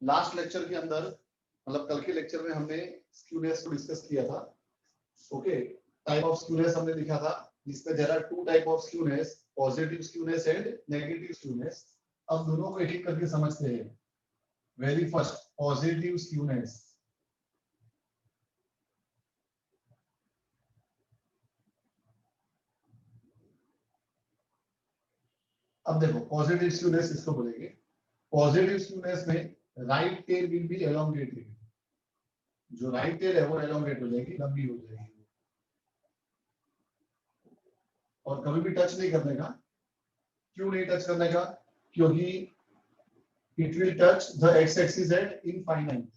Last lecture के अंदर, मतलब कल के लेक्चर में हमने स्क्यूनेस को डिस्कस किया था। ओके, टाइप ऑफ स्क्यूनेस हमने लिखा था, जिसमें there are two type of skewness, positive skewness and negative skewness. अब दोनों को एक एक करके समझते हैं। Very first, positive skewness. अब देखो, पॉजिटिव स्क्यूनेस इसको बोलेंगे। पॉजिटिव स्क्यूनेस में right tail will be elongated. जो राइट टेल है वो एलोंगेट हो जाएगी, लंबी हो जाएगी। और कभी भी टच नहीं करने का। क्यों नहीं टच करने का? क्योंकि it will touch the x axis at infinite,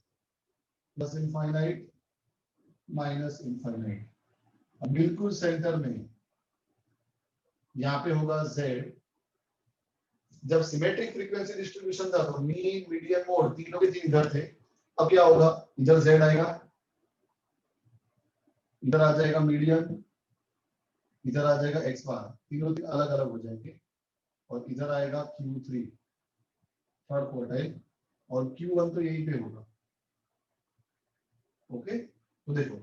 plus infinite minus infinite. अब बिल्कुल सेंटर में यहाँ पे होगा z। जब सिमेट्रिक फ्रीक्वेंसी डिस्ट्रीब्यूशन था तो मीन, मीडियन, मोड तीनों के तीन इधर थे। अब क्या होगा? इधर z आएगा, इधर आ जाएगा मीडियन, इधर आ जाएगा x बार, तीनों अलग अलग हो जाएंगे। और इधर आएगा Q3 थर्ड क्वार्टाइल, और Q1 तो यहीं पे होगा। ओके, तो देखो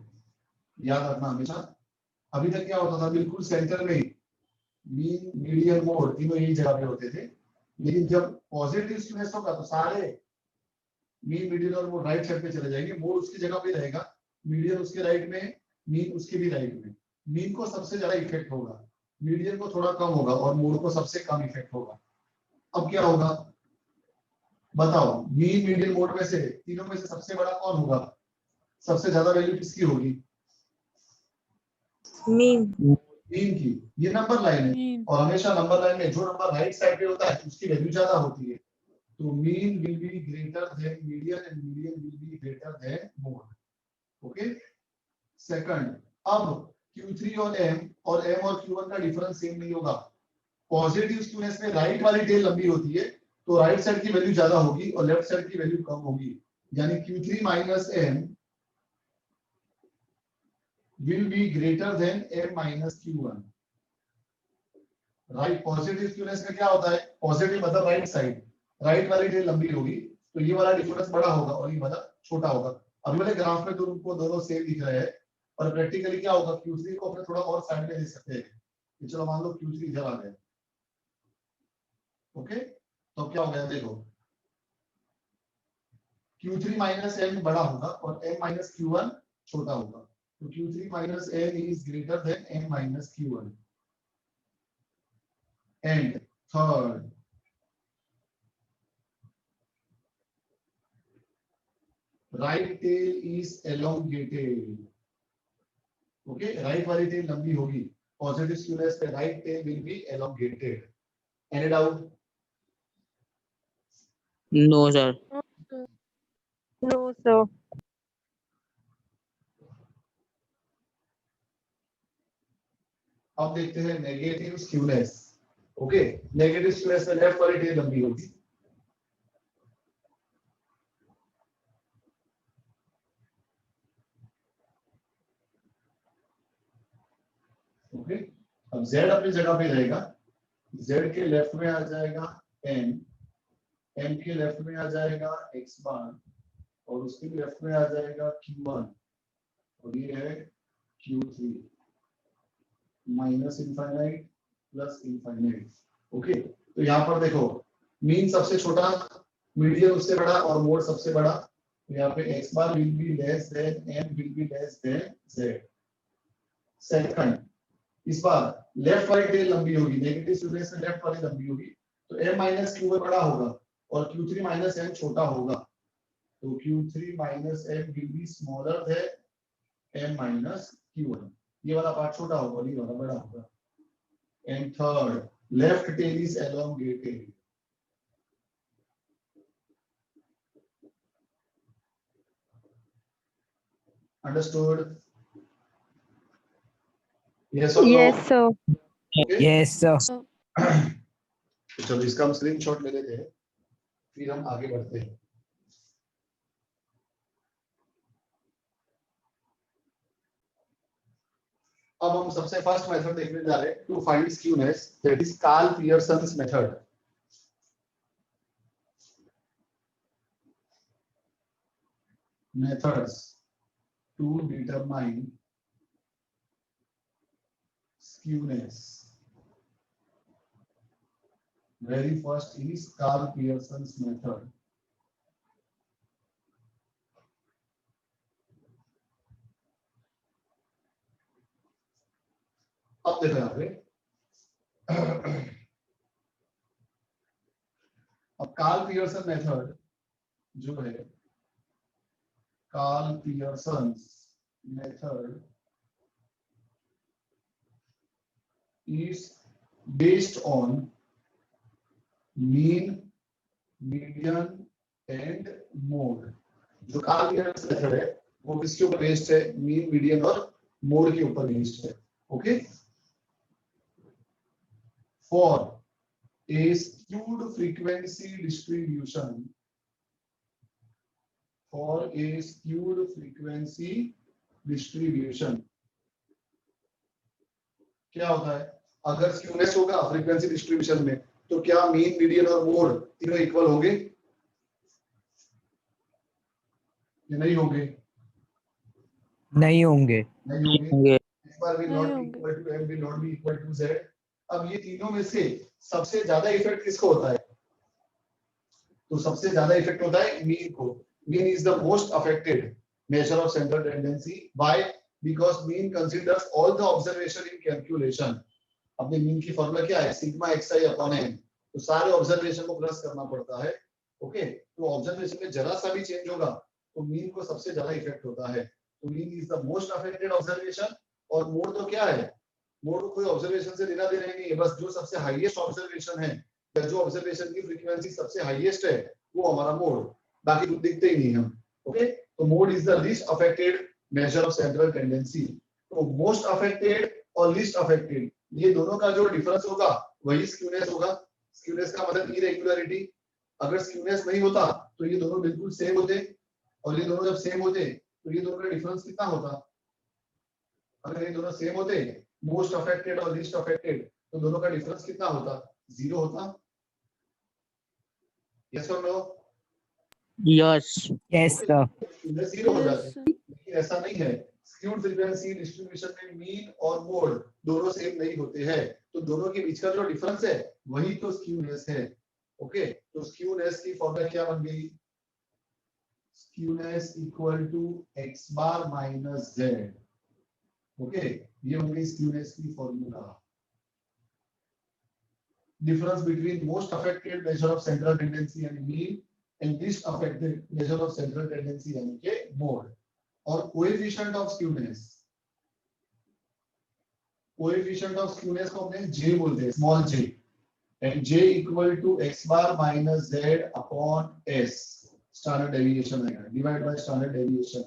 याद रखना हमेशा, अभी तक क्या होता था, बिल्कुल सेंटर में मीन, मीडियन, मोड तीनों यही जगह पे होते थे। लेकिन जब पॉजिटिव स्क्यूनेस होगा तो सारे मीन, मीडियन और मोड राइट साइड पे चले जाएंगे। मोड उसकी जगह पे रहेगा, मीडियन उसके राइट में, मीन उसके भी राइट में। मीन को सबसे ज्यादा इफेक्ट होगा, मीडियन को थोड़ा कम होगा, और मोड को सबसे कम इफेक्ट होगा। अब क्या होगा बताओ? मीन, मीडियन, मोड में से तीनों में से सबसे बड़ा कौन होगा? सबसे ज्यादा वैल्यू किसकी होगी? मीन की। ये नंबर लाइन है, और हमेशा नंबर लाइन में जो नंबर राइट साइड पे होता है उसकी वैल्यू ज्यादा होती है। तो mean will be greater than median and median will be greater than mode. Okay, second, अब Q3 और M और Q1 का डिफरेंस सेम नहीं होगा। पॉजिटिव स्क्यूनेस में राइट वाली टेल लंबी होती है, तो राइट साइड की वैल्यू ज्यादा होगी और लेफ्ट साइड की वैल्यू कम होगी। यानी Q3 minus M will be greater than M minus Q1। Right, positive skewness में क्या होता है? पॉजिटिव मतलब राइट साइड, राइट वाली टेल लंबी होगी, तो ये वाला डिफरेंस बड़ा होगा और ये वाला छोटा होगा। अभी वाले ग्राफ में तो उनको दोनों सेम दिख रहे हैं, और प्रैक्टिकली क्या होगा, Q3 को अपने थोड़ा और साइड में ले सकते हैं। चलो मान लो Q3 इधर आ गया। ओके, तो क्या हो गया देखो, Q3 माइनस M बड़ा होगा और M माइनस Q1 छोटा होगा। तो Q3 minus M is greater than M minus Q1। And third, right tail is elongated. Okay, right वाली टेल लंबी होगी। पॉजिटिव स्क्यूनेस पे right tail will be elongated. Any doubt? No sir. No sir. अब देखते हैं negative skewness. Okay, negative skewness में left वाली tail लंबी होगी। ओके, अब Z अपनी जगह पे रहेगा। Z के लेफ्ट में आ जाएगा M, M के लेफ्ट में आ जाएगा X बार, और उसके लेफ्ट में आ जाएगा Q1, और ये है Q3 minus infinite plus infinite. Okay, तो यहाँ पर देखो, मीन सबसे छोटा, मीडियन उससे बड़ा, और मोड सबसे बड़ा। तो यहाँ पे X bar will be less than M will be less than Z। Second, इस बार लेफ्ट वाली टेल लंबी होगी, नेगेटिव स्क्यूनेस में लेफ्ट वाली लंबी होगी, तो M माइनस Q1 बड़ा होगा और Q3 माइनस M छोटा होगा। तो Q3 minus M will be smaller than M minus Q1। ये वाला पार्ट छोटा होगा और ये वाला बड़ा होगा। And third, left tail is elongated. Understood? Yes or no? Yes sir. Okay? Yes sir. तो चलो इसका हम स्क्रीनशॉट ले लेते हैं, फिर हम आगे बढ़ते हैं। अब हम सबसे फर्स्ट मेथड देखने जा रहे हैं to find skewness, that is Karl Pearson's method. methods to determine skewness. Very first is Carl Pearson's method. अब देखो यहाँ पे अब कार्ल पियर्सन मेथड जो है, Karl Pearson method is based on mean, median and mode. जो Karl Pearson method है वो किसके ऊपर बेस्ड है? मीन, मीडियन और मोड के ऊपर बेस्ड है. Okay. For a skewed frequency distribution, for a skewed frequency distribution, क्या होता है? अगर स्क्यूनेस होगा फ्रीक्वेंसी डिस्ट्रीब्यूशन में तो क्या मीन, मीडियन और मोड तीनों इक्वल होंगे? नहीं होंगे. नहीं होंगे. नहीं होंगे. इस बार will not be equal to m, will not be equal to z. अब ये तीनों में से सबसे ज्यादा इफेक्ट किसको होता है? तो सबसे ज्यादा इफेक्ट होता है मीन को. Mean is the most affected measure of central tendency. Why? Because mean considers all the observation in calculation. अपने मीन की फॉर्मूला क्या है? Sigma xi upon n. तो सारे ऑब्जर्वेशन को प्लस करना पड़ता है. ओके. तो ऑब्जर्वेशन में जरा सा भी चेंज होगा तो मीन को सबसे ज्यादा इफेक्ट होता है. तो mean is the most affected observation. और मोड तो क्या है? मोड को कोई ऑब्जर्वेशन से लेना देना ही नहीं है. बस जो सबसे हाईएस्ट ऑब्जर्वेशन है या जो ऑब्जर्वेशन की फ्रीक्वेंसी सबसे हाईएस्ट है वो हमारा मोड. बाकी तो दिखते ही नहीं हम. ओके. तो mode is the least affected measure of central tendency. तो मोस्ट अफेक्टेड और लीस्ट अफेक्टेड ये दोनों का जो डिफरेंस होगा वही स्क्यूनेस होगा. स्क्यूनेस का मतलब इरेगुलरिटी. अगर स्क्यूनेस नहीं होता तो ये दोनों बिल्कुल सेम होते, और ये दोनों जब सेम होते तो ये दोनों का डिफरेंस कितना होता? अगर ये दोनों सेम होते, मोस्ट अफेक्टेड और लीस्ट अफेक्टेड, तो दोनों का डिफरेंस कितना होता? 0 होता. यस और नो? यस. Yes sir. 0 हो जाते. लेकिन ऐसा नहीं है. स्क्यूड फ्रीक्वेंसी डिस्ट्रीब्यूशन में मीन और मोड दोनों सेम नहीं होते हैं. तो दोनों के बीच का जो डिफरेंस है वही तो स्क्यूनेस है. ओके. तो स्क्यूनेस की फॉर्मूला क्या बन गई? Skewness equal to x bar minus z. Okay. ये हो गई स्क्यूनेस की formula. Difference between most affected measure of central tendency यानी mean and least affected measure of central tendency यानी के मोड. और coefficient of skewness, coefficient of skewness को हमने j बोलते हैं, small j. And j equal to x bar minus z upon s. Standard deviation आएगा divide by standard deviation.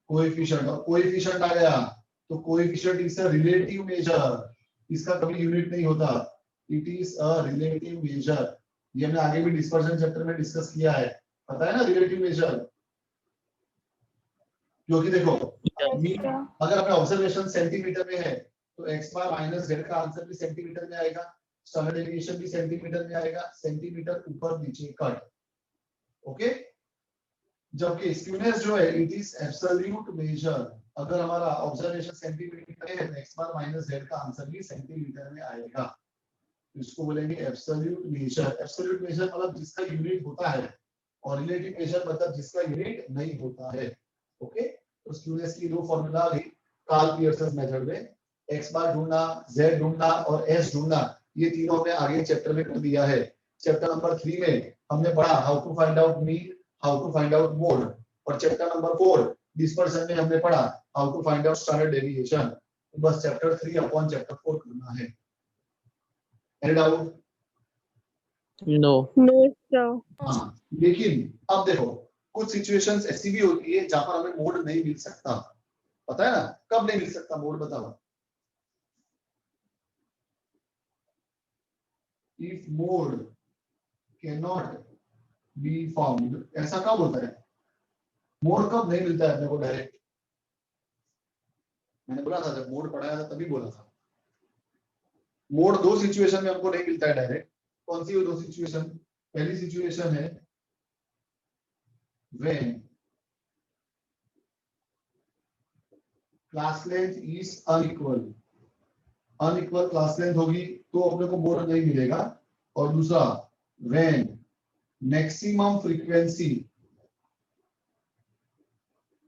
Coefficient, और coefficient आ गया तो coefficient is a relative major. इसका कभी यूनिट नहीं होता. It is a relative major. ये हमने आगे भी डिस्पर्जन चैप्टर में डिस्कस किया है. पता है ना रिलेटिव मेजर? क्योंकि देखो अगर अपना ऑब्जर्वेशन सेंटीमीटर में है तो x बार माइनस z का आंसर भी सेंटीमीटर में आएगा, स्टैंडर्ड डेविएशन भी सेंटीमीटर में आएगा. सेंटीमीटर ऊपर नीचे कट. ओके. जबकि स्क्यूनेस जो है इट इज एब्सोल्यूट मेजर. अगर हमारा ऑब्जर्वेशन सेंटीमीटर में है तो x बार माइनस z का आंसर भी सेंटीमीटर में आएगा. इसको बोलेंगे एब्सोल्यूट मेजर. एब्सोल्यूट मेजर मतलब जिसका यूनिट होता है, और रिलेटिव मेजर मतलब जिसका यूनिट नहीं होता है. ओके. तो स्क्यूनेस की दो फॉर्मूला आ गई कार्ल पियर्सन मेथड में. x बार ढूंढना, z ढूंढना और s ढूंढना, ये तीनों हमने आगे चैप्टर में कर दिया है. चैप्टर नंबर 3 में हमने पढ़ा how to find out mean, how to find out mode. और चैप्टर नंबर 4 डिस्पर्शन में हमने पढ़ा how to find out standard deviation. तो बस चैप्टर 3 अपॉन चैप्टर 4 करना है. Any doubt? No. No, sir. हाँ. लेकिन अब देखो कुछ सिचुएशंस ऐसी भी होती है जहां पर हमें मोड नहीं मिल सकता. पता है ना कब नहीं मिल सकता मोड? बताओ. If mode can not be found, ऐसा कब होता है? मोड कब नहीं मिलता है अपने को डायरेक्ट? मैंने बोला था जब मोड पढ़ाया था तभी बोला था. मोड दो सिचुएशन में हमको नहीं मिलता है डायरेक्ट. कौन सी वो दो सिचुएशन? पहली सिचुएशन है when class length is unequal, unequal class length होगी तो अपने को मोड नहीं मिलेगा। और दूसरा when maximum frequency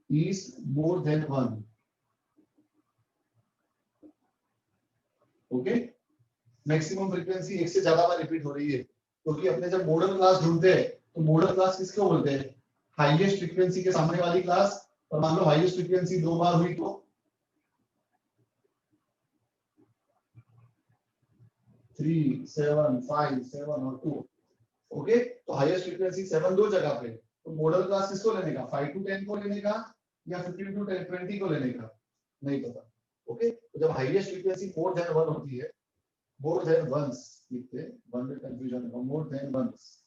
is more than 1। Okay, maximum frequency एक से ज्यादा बार रिपीट हो रही है, क्योंकि अपने जब मॉडल क्लास ढूंढते हैं तो मॉडल क्लास किसको बोलते हैं? हाईएस्ट फ्रीक्वेंसी के सामने वाली क्लास। और मान लो हाईएस्ट फ्रीक्वेंसी 2 बार हुई तो 3, 7, 5, 7 और 2। ओके, तो हाईएस्ट फ्रीक्वेंसी 7 दो जगह पे, तो मॉडल क्लास किसको लेने का? 5 to 10 को लेने का या 15 to 10 20 को लेने का? नहीं पता। ओके, तो जब हाईएस्ट फ्रीक्वेंसी मोर देन 1 होती है, मोर देन वंस लिखते हैं, वन में कंफ्यूजन है, मोर देन वंस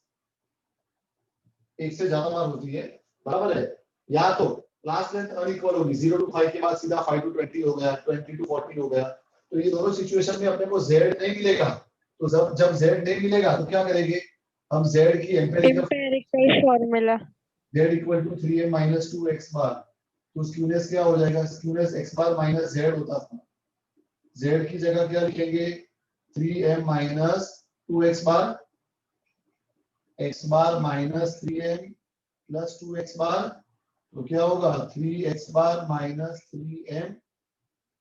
एक से ज्यादा बार होती है, बराबर है, या तो क्लास लेंथ अनइक्वल होगी, 0 to 5 के बाद सीधा 5 to 20 हो गया, 20 to 40 हो गया, तो ये दोनों सिचुएशन में अपने को z नहीं मिलेगा। तो जब z नहीं मिलेगा तो क्या करेंगे हम? z की empirical formula z equal to 3m minus 2x bar, तो स्क्यूनेस क्या हो जाएगा? Skewness x bar minus z होता था, z की जगह क्या लिखेंगे? 3m minus 2x bar, x bar minus 3m plus 2x bar, तो क्या होगा? 3x bar minus 3m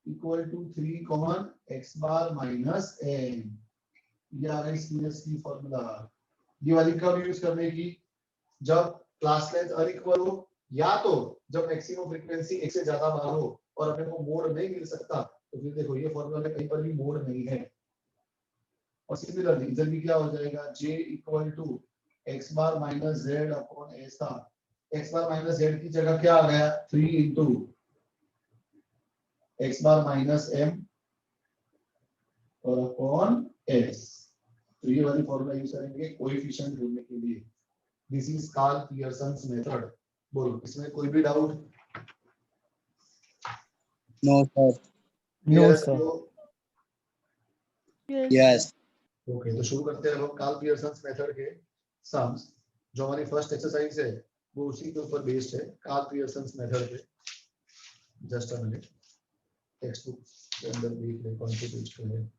equal to 3 common x bar minus m। ये आ गई स्क्यूनेस की फॉर्मूला। ये वाली कब यूज करने की? जब क्लास लेंथ अनइक्वल हो, या तो जब मैक्सिमम फ्रीक्वेंसी एक से ज्यादा बार हो और अपने को मोड नहीं मिल सकता, तो फिर देखो ये फॉर्मूला में कहीं पर भी मोड नहीं है। और सिमिलरली इधर भी क्या हो जाएगा? j equal to x bar minus z upon ऐसा, x बार माइनस z की जगह क्या आ गया? 3 into x bar minus m और अपॉन s। तो ये वाली फॉर्मूला यूज करेंगे कोएफिशिएंट ढूंढने के लिए। This is Karl Pearson's method. बोलो, इसमें कोई भी doubt? No, sir. No, sir. Yes. Okay, तो शुरू करते हैं हम कार्ल पियर्सन्स मेथड के सम्स। जो हमारी फर्स्ट एक्सरसाइज है वो उसी के ऊपर बेस्ड है, कार्ल पियर्सन्स मेथड पे। Just a minute, text book के अंदर देख ले कौन से पेज पे है।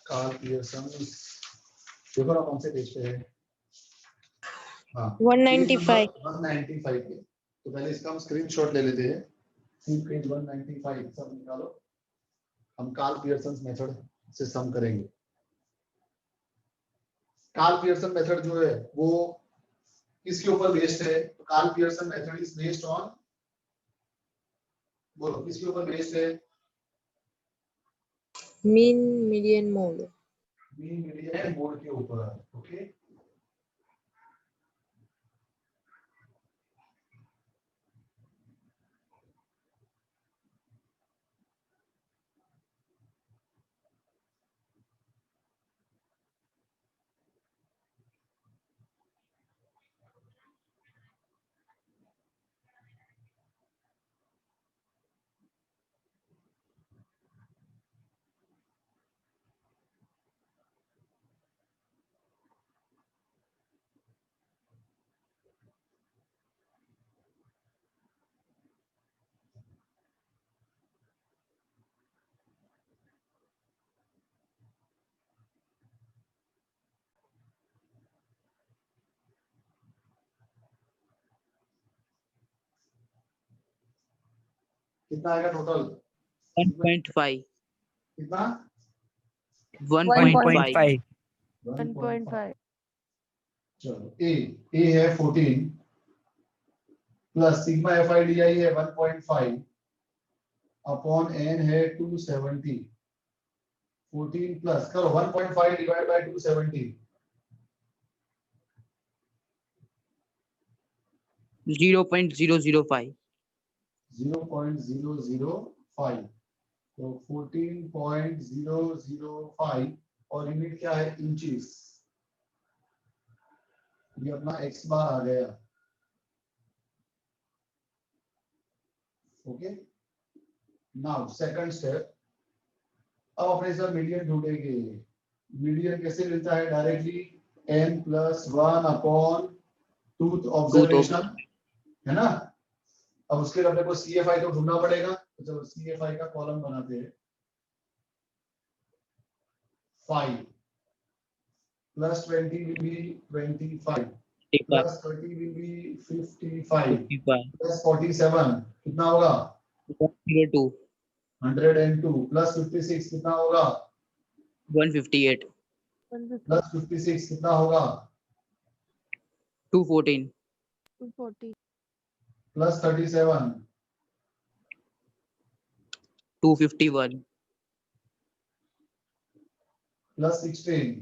कार्ल पियर्सन्स, देखो ना कौन से पेज पे है। हाँ, 195 195 पे। तो पहले इसका हम स्क्रीनशॉट ले लेते हैं। पेज 195 सब निकालो, हम कार्ल पियर्सन्स मेथड से सम करेंगे। कार्ल पियर्सन मेथड जो है वो किसके ऊपर बेस्ड है? तो Karl Pearson method is based on, बोलो किसके ऊपर बेस्ड है? Mean median mode mean median mode के ऊपर। ओके, कितना आएगा टोटल? 1.5. कितना? 1.5. 1.5 चलो, ए है 14 plus sigma F I D I है 1.5 अपॉन एन है 270। 14 प्लस करो 1.5 डिवाइड बाय 270, 0.005. 0.005। तो 14.005 और यूनिट क्या है इंचेस। ये अपना x बार आ गया। ओके, नाउ सेकंड स्टेप, अब अपने सर मीडियन ढूंढेंगे। मीडियन कैसे मिलता है directly, n+1 upon tooth observation, है ना। अब उसके लिए अपने को CFI तो ढूंढना पड़ेगा, तो चलो CFI का कॉलम बनाते हैं। 5 plus 20 will be 25 plus 30 will be 55 plus 47 कितना होगा 102 102 plus 56 कितना होगा 158 plus 56 कितना होगा 214 240 plus 37 251 plus 16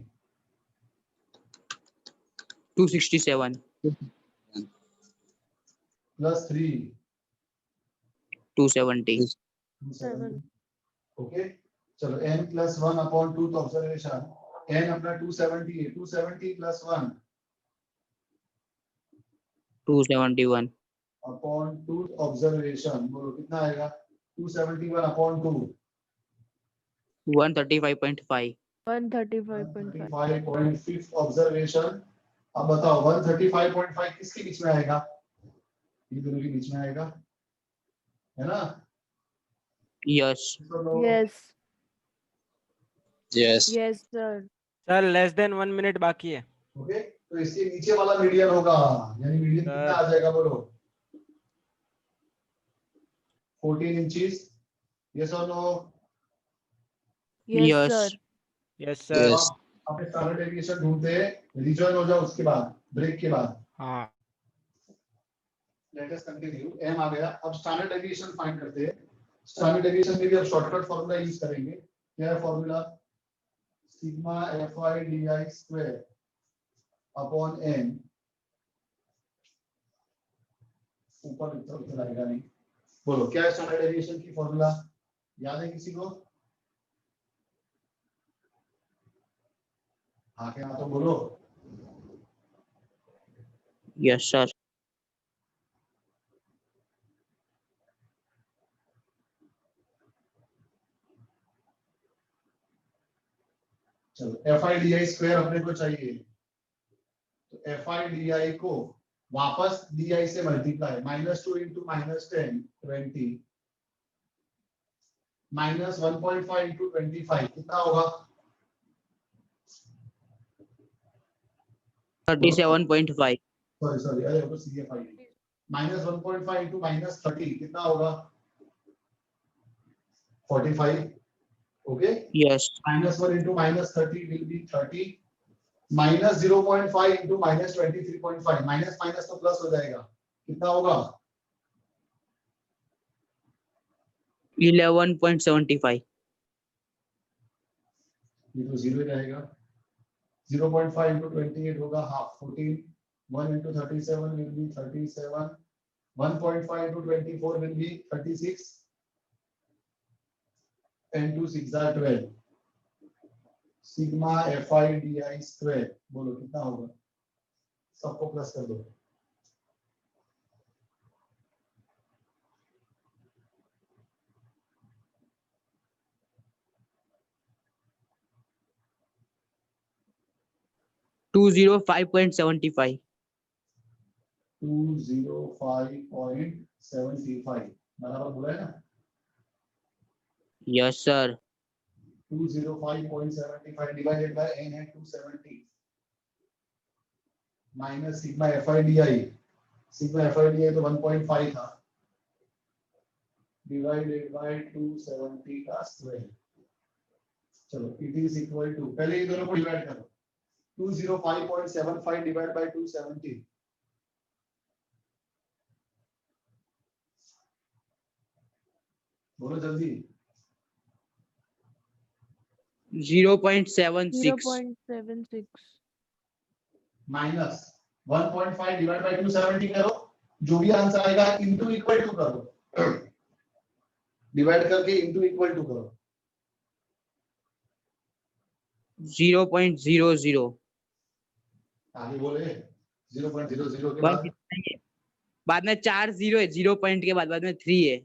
267 plus 3 270 7 ओके। चलो n plus 1 upon tooth observation, n अपना 270 है, 270 plus 1 271 upon tooth observation, बोलो कितना आएगा 271 upon 2 135.5 135.5 135.5 ऑब्जर्वेशन। अब बताओ 135.5 किसके बीच में आएगा, इन दोनों के बीच में आएगा, है ना। yes yes yes yes sir sir less than 1 minute बाकी है। ओके, तो इसके नीचे वाला मीडियन होगा, यानी मीडियन कितना आ जाएगा बोलो 14 इंचेस, यस और no. yes yes sir yes sir. yes अपने स्टैंडर्ड डेविएशन ढूंढते हैं, रिजॉइन हो जाओ उसके बाद, ब्रेक के बाद। हाँ लेट अस कंटिन्यू, m आ गया। अब स्टैंडर्ड डेविएशन फाइंड करते हैं। स्टैंडर्ड डेविएशन में भी अब शॉर्टकट फार्मूला यूज करेंगे। क्या है formula, sigma fi di square upon n, ऊपर लिखता रहेगा नहीं, बोलो क्या है स्टैंडर्ड डेविएशन की फार्मूला, याद है किसी को। हाँ क्या तो बोलो। yes sir चलो fi di स्क्वायर अपने को चाहिए, तो fi di को वापस di से मल्टीप्लाई, -2 इंटू -10 20 -1.5 इंटू 25 कितना होगा 37.5 सॉरी अरे वो CFI -1.5 इंटू -30 कितना होगा 45, okay. yes -1 into -30 will be 30, -0.5 into -23.5, minus minus तो प्लस हो जाएगा, कितना होगा 11.75 ये तो जीरो ही रहेगा। 0.5 इंटू 28 होगा half 14, 1 into 37 will be 37, 1.5 into 24 will be 36, 10 to 6 are 12, sigma fi di square बोलो कितना होगा, सबको प्लस कर दो। two zero 5.75 205.75 बराबर बोला है ना। yes sir 205.75 divided by n है 270 minus sigma fi di, sigma fi di तो 1.5 था, डिवाइडेड बाय 270 का स्क्वायर। चलो इट इज इक्वल टू, पहले ये दोनों को डिवाइड करो, 205.75 डिवाइड बाय 270, बोलो जल्दी। 0.76 0.76 माइनस 1.5 डिवाइड बाय 270 करो, जो भी आंसर आएगा इनटू इक्वल टू करो, डिवाइड करके इंटू इक्वल टू करो। 0.00 आगे बोले 0.00 के बस बाद इतना ही है। बाद में 4 जीरो है, 0 पॉइंट के बाद में 3 है।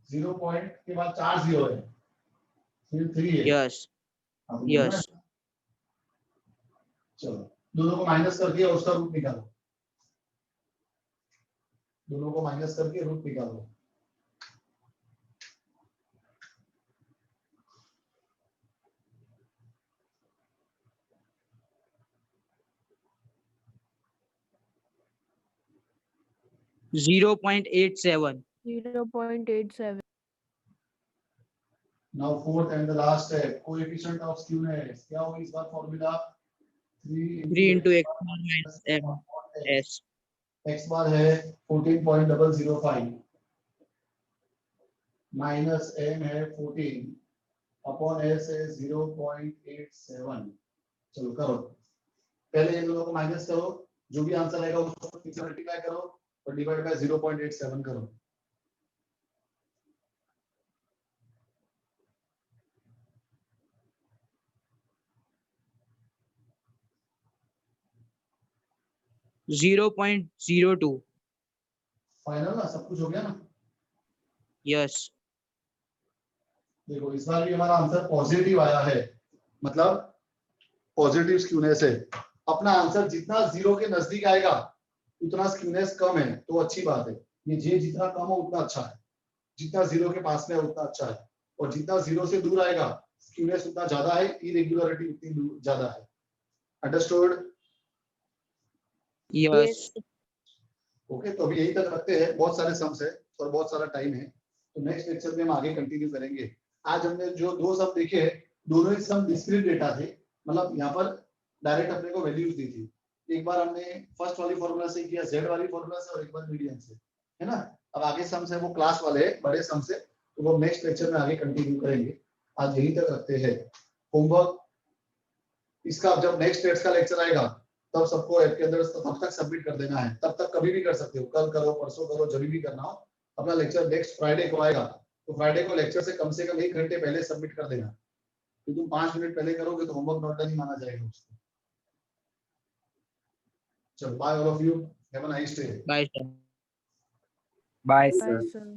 0 पॉइंट के बाद 4 0 है, फिर 3 है। यस अब बोलना है। यस चलो दोनों को माइनस करके उसका रूट निकालो, दोनों को माइनस करके रूट निकालो। Zero 0.87 0.87. Now fourth and the last है कोएफिशिएंट ऑफ स्क्यूनेस। क्या होगी इस बार formula? 3 into x minus m s x bar है 14.005 माइनस m है 14 अपॉन s है 0.87। चलो करो, पहले इन दोनों को माइनस करो, जो भी आंसर आएगा उसको मल्टीप्लाई करो और डिवाइड बाय 0.87 करो। जीरो 0.02 फाइनल ना, सब कुछ हो गया ना? यस देखो इस बार भी हमारा आंसर पॉजिटिव आया है, मतलब पॉजिटिव स्क्यूनेस है। अपना आंसर जितना जीरो के नजदीक आएगा उतना स्क्यूनेस कम है, तो अच्छी बात है। ये जे जितना कम हो उतना अच्छा है, जितना जीरो के पास में है उतना अच्छा है, और जितना जीरो से दूर आएगा स्क्यूनेस उतना ज्यादा है, इरेगुलरिटी उतनी ज्यादा है। अंडरस्टूड? यस ओके, तो अभी यही तक रखते हैं, बहुत सारे सम्स है और बहुत सारा टाइम है, तो नेक्स्ट लेक्चर में हम आगे कंटिन्यू करेंगे। आज हमने जो दो सम देखे हैं, दोनों ही सम डिस्क्रीट डेटा थे, मतलब यहाँ पर डायरेक्ट अपने को वैल्यूज दी थी। एक बार हमने फर्स्ट वाली फॉर्मूला से किया, जेड वाली फॉर्मूला से, और एक बार मीडियन से, है ना। अब आगे सम्स है वो क्लास वाले बड़े सम्स है, तो वो नेक्स्ट लेक्चर में आगे कंटिन्यू करेंगे। आज यही तक रखते हैं। होमवर्क इसका जब नेक्स्ट टेस्ट का लेक्चर आएगा तब सबको ऐप के अंदर तब तक सबमिट कर देना है, तब तक कभी भी कर सकते हो, कल करो परसों करो, जब भी करना हो। अपना लेक्चर नेक्स्ट फ्राइडे को आएगा, तो फ्राइडे को लेक्चर से कम 1 घंटे पहले सबमिट कर देना। तो तुम 5 मिनट पहले करोगे तो होमवर्क नॉट डन ही माना जाएगा उसको। चलो bye all of you, have a nice day. Bye Bye, Bye, sir. sir.